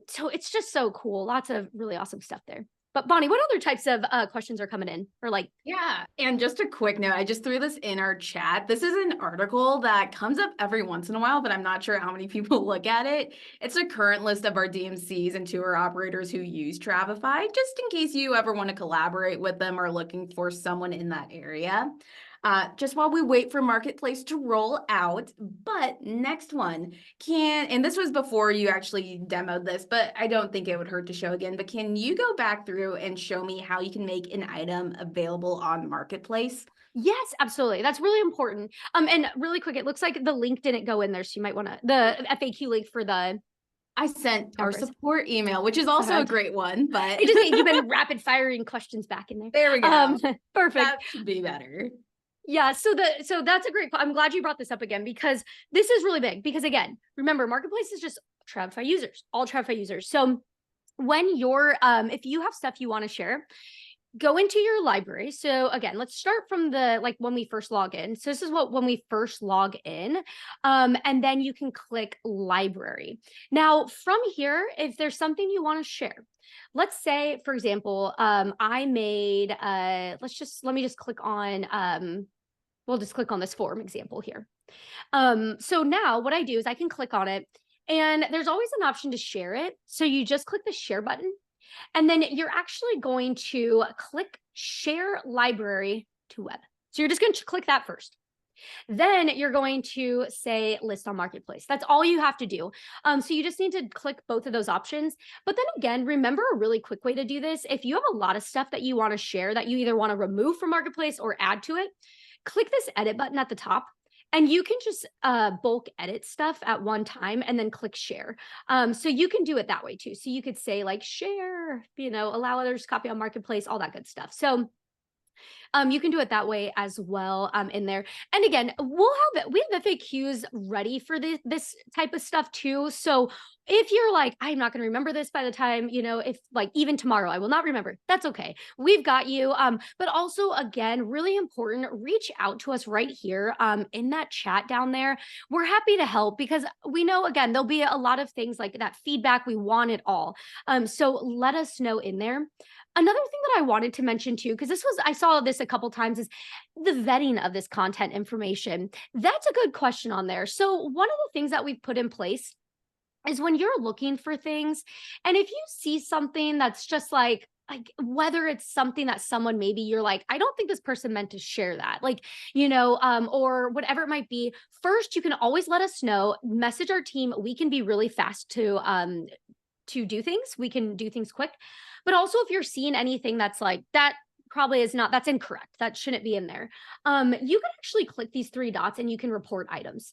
So it's just so cool. Lots of really awesome stuff there. But Bonnie, what other types of questions are coming in? Or like, yeah, and just a quick note, I just threw this in our chat. This is an article that comes up every once in a while, but I'm not sure how many people look at it. It's a current list of our DMCs and tour operators who use Travefy, just in case you ever want to collaborate with them or looking for someone in that area. Just while we wait for Marketplace to roll out. But next one, and this was before you actually demoed this, but I don't think it would hurt to show again, but can you go back through and show me how you can make an item available on Marketplace? yes, absolutely. That's really important. And really quick, it looks like the link didn't go in there, so you might want to, the FAQ link for the, I sent our support email, which is also a great one, but you've been rapid firing questions back in there. There we go. Perfect. That should be better. Yeah, so that's a great, I'm glad you brought this up again, because this is really big. Because again, remember, Marketplace is just Travefy users, all Travefy users. So when you're, if you have stuff you want to share, go into your library. So again, let's start from when we first log in. So this is when we first log in, and then you can click library. Now from here, if there's something you want to share, let's say, for example, I made, let me just click on, we'll just click on this form example here. So now what I do is I can click on it, and there's always an option to share it. So you just click the share button, and then you're actually going to click share library to web. So you're just going to click that first. Then you're going to say list on Marketplace. That's all you have to do. So you just need to click both of those options. But then again, remember a really quick way to do this. If you have a lot of stuff that you want to share that you either want to remove from Marketplace or add to it, click this edit button at the top. And you can just bulk edit stuff at one time and then click share. So you can do it that way too. So you could say like share, allow others to copy on Marketplace, all that good stuff. So you can do it that way as well in there. And again, we have FAQs ready for this type of stuff too. So if you're like, I'm not going to remember this by the time, if like even tomorrow, I will not remember. That's okay. We've got you. But also, again, really important, reach out to us right here in that chat down there. We're happy to help, because we know, again, there'll be a lot of things like that feedback. We want it all. So let us know in there. Another thing that I wanted to mention too, because I saw this a couple times, is the vetting of this content information. That's a good question on there. So one of the things that we've put in place is when you're looking for things, and if you see something that's just like, like whether it's something that someone, maybe you're like, I don't think this person meant to share that, like, you know, or whatever it might be. First, you can always let us know, message our team. We can be really fast to do things. We can do things quick. But also, if you're seeing anything that's like, that probably is not, that's incorrect, that shouldn't be in there, you can actually click these three dots and you can report items.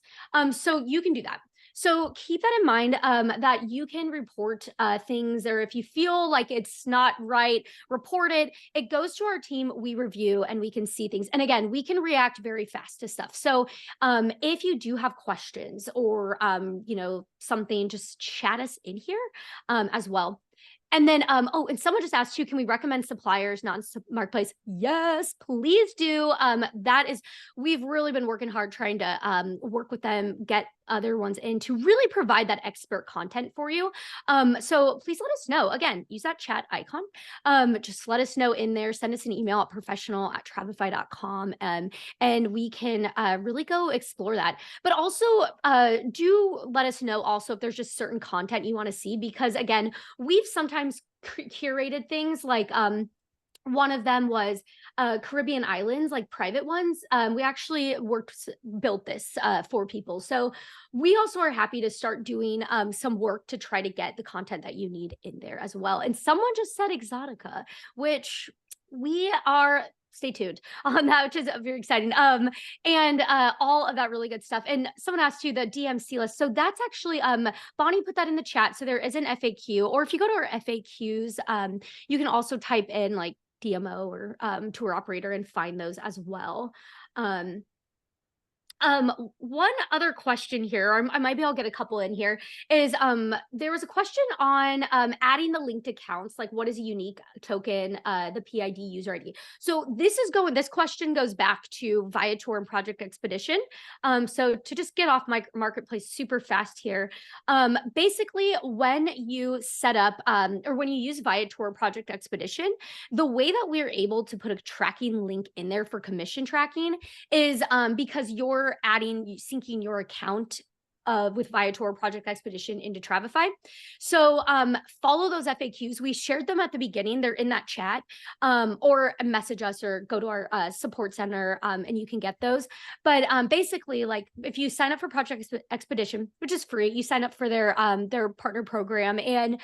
So you can do that. So keep that in mind, that you can report things, or if you feel like it's not right, report it. It goes to our team, we review, and we can see things. And again, we can react very fast to stuff. So if you do have questions or, you know, something, just chat us in here as well. And then, oh, and someone just asked you, can we recommend suppliers, not marketplace? Yes, please do. That is, we've really been working hard trying to work with them, get other ones in to really provide that expert content for you. So please let us know. Again, use that chat icon. Just let us know in there, send us an email at professional@travefy.com, and we can really go explore that. But also do let us know also if there's just certain content you want to see, because again, we've sometimes curated things like one of them was Caribbean islands, like private ones. We actually built this for people. So we also are happy to start doing some work to try to get the content that you need in there as well. And someone just said Exotica, which we are, stay tuned on that, which is very exciting. And all of that really good stuff. And someone asked you the DMC list. So that's actually, Bonnie put that in the chat. So there is an FAQ, or if you go to our FAQs, you can also type in like DMO or tour operator and find those as well. One other question here, or maybe I'll get a couple in here, is there was a question on adding the linked accounts, like what is a unique token, the PID user ID. So this question goes back to Viator and Project Expedition. So to just get off my marketplace super fast here, basically when you set up or when you use Viator or Project Expedition, the way that we're able to put a tracking link in there for commission tracking is because you're syncing your account with Viator Project Expedition into Travefy. So follow those FAQs. We shared them at the beginning. They're in that chat, or message us or go to our support center and you can get those. But basically, like if you sign up for Project Expedition, which is free, you sign up for their partner program, and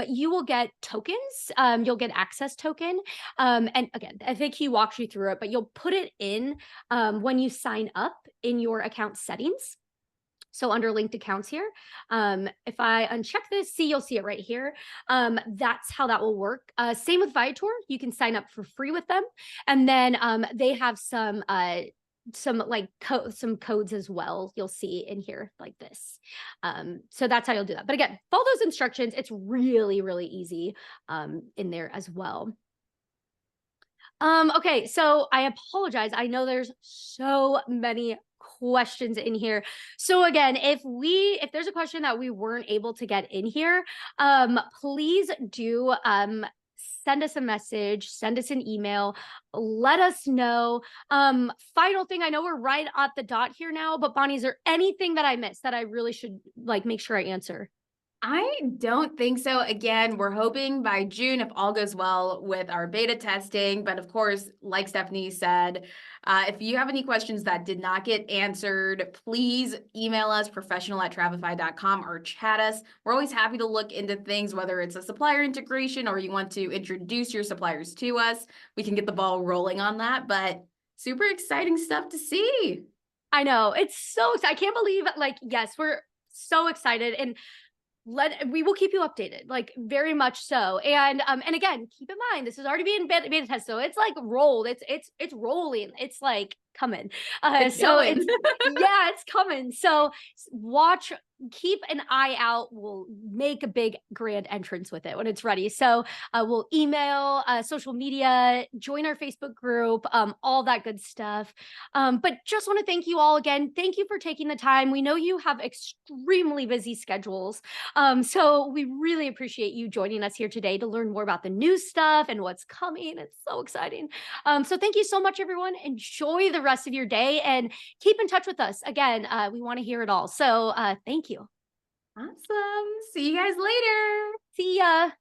you will get tokens. You'll get access token. And again, the FAQ walks you through it, but you'll put it in when you sign up in your account settings. So under linked accounts here, if I uncheck this, you'll see it right here. That's how that will work. Same with Viator, you can sign up for free with them. And then they have some codes as well, you'll see in here like this. So that's how you'll do that. But again, follow those instructions. It's really, really easy in there as well. Okay, so I apologize. I know there's so many questions in here. So again, if there's a question that we weren't able to get in here, please do send us a message, send us an email, let us know. Final thing, I know we're right at the dot here now, but Bonnie, is there anything that I missed that I really should like make sure I answer? I don't think so. Again, we're hoping by June, if all goes well with our beta testing. But of course, like Stephanie said, if you have any questions that did not get answered, please email us, professional@travefy.com, or chat us. We're always happy to look into things, whether it's a supplier integration or you want to introduce your suppliers to us. We can get the ball rolling on that. But super exciting stuff to see. I know, it's so exciting. I can't believe, like, yes, we're so excited, and we will keep you updated, like very much so. And again, keep in mind, this is already being beta test, so it's like rolled. It's rolling. It's like coming. So it's yeah, it's coming. So watch, keep an eye out. We'll make a big grand entrance with it when it's ready. So we'll email, social media, join our Facebook group, all that good stuff. But just want to thank you all again. Thank you for taking the time. We know you have extremely busy schedules. So we really appreciate you joining us here today to learn more about the new stuff and what's coming. It's so exciting. So thank you so much, everyone. Enjoy the rest of your day and keep in touch with us. Again, we want to hear it all. So thank you. Awesome. See you guys later. See ya.